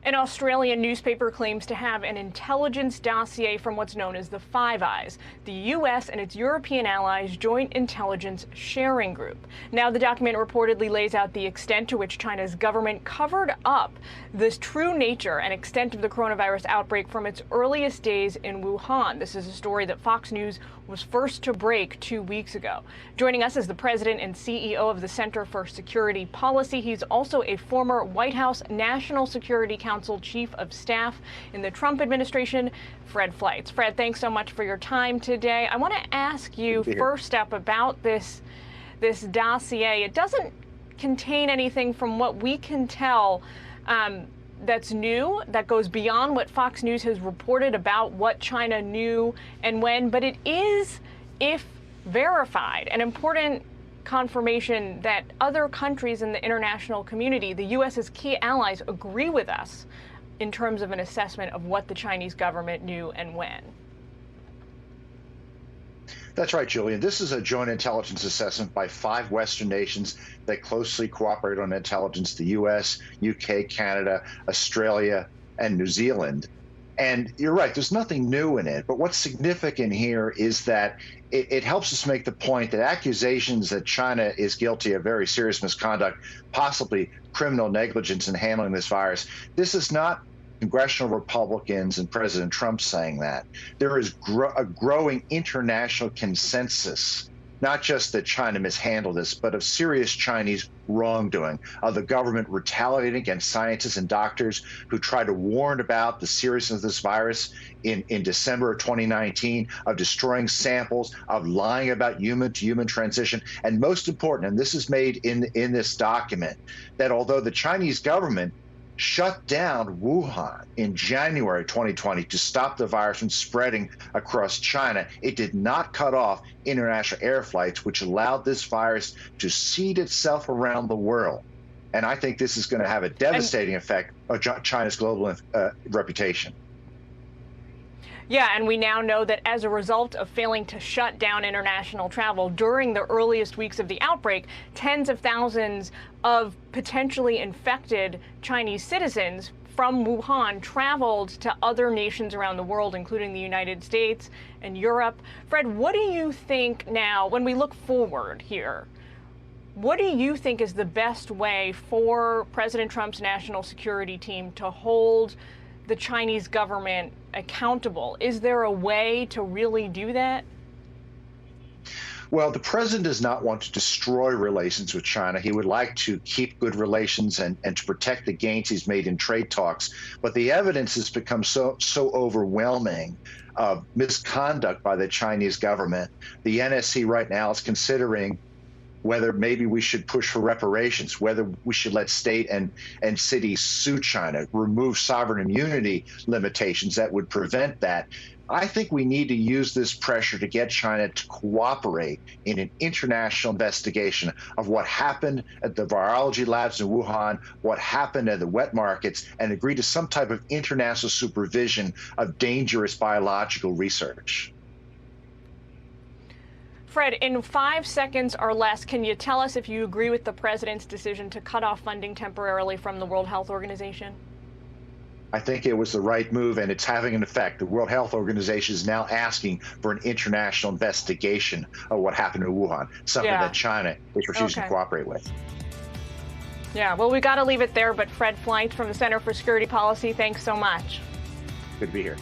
An Australian newspaper claims to have an intelligence dossier from what's known as the Five Eyes, the U.S. and its European allies' joint intelligence sharing group. Now, the document reportedly lays out the extent to which China's government covered up the true nature and extent of the coronavirus outbreak from its earliest days in Wuhan. This is a story that Fox News was first to break 2 weeks ago. Joining us is the president and CEO of the Center for Security Policy. He's also a former White House National Security Council Chief of Staff in the Trump administration, Fred Fleitz. Fred, thanks so much for your time today. I want to ask you first up about this dossier. It doesn't contain anything from what we can tell that's new, that goes beyond what Fox News has reported about what China knew and when, but it is, if verified, an important confirmation that other countries in the international community, the U.S.'s key allies, agree with us in terms of an assessment of what the Chinese government knew and when. That's right, Julian. This is a joint intelligence assessment by 5 Western nations that closely cooperate on intelligence: the U.S., UK, Canada, Australia, and New Zealand. And you're right, there's nothing new in it. But what's significant here is that it helps us make the point that accusations that China is guilty of very serious misconduct, possibly criminal negligence in handling this virus, this is not congressional Republicans and President Trump saying that. There is a growing international consensus, not just that China mishandled this, but of serious Chinese wrongdoing, of the government retaliating against scientists and doctors who tried to warn about the seriousness of this virus in December of 2019, of destroying samples, of lying about human-to-human transition. And most important, and this is made in this document, that although the Chinese government shut down Wuhan in January 2020 to stop the virus from spreading across China, it did not cut off international air flights, which allowed this virus to seed itself around the world. And I think this is going to have a devastating effect on China's global reputation. Yeah, and we now know that as a result of failing to shut down international travel during the earliest weeks of the outbreak, tens of thousands of potentially infected Chinese citizens from Wuhan traveled to other nations around the world, including the United States and Europe. Fred, what do you think now, when we look forward here, what do you think is the best way for President Trump's national security team to hold the Chinese government accountable? Is there a way to really do that? Well, the president does not want to destroy relations with China. He would like to keep good relations and to protect the gains he's made in trade talks. But the evidence has become so overwhelming of misconduct by the Chinese government. The NSC right now is considering whether maybe we should push for reparations, whether we should let state and cities sue China, remove sovereign immunity limitations that would prevent that. I think we need to use this pressure to get China to cooperate in an international investigation of what happened at the virology labs in Wuhan, what happened at the wet markets, and agree to some type of international supervision of dangerous biological research. Fred, in 5 seconds or less, can you tell us if you agree with the president's decision to cut off funding temporarily from the World Health Organization? I think it was the right move, and it's having an effect. The World Health Organization is now asking for an international investigation of what happened in Wuhan, something that China is refusing to cooperate with. Yeah, well, we got to leave it there, but Fred Fleitz from the Center for Security Policy, thanks so much. Good to be here.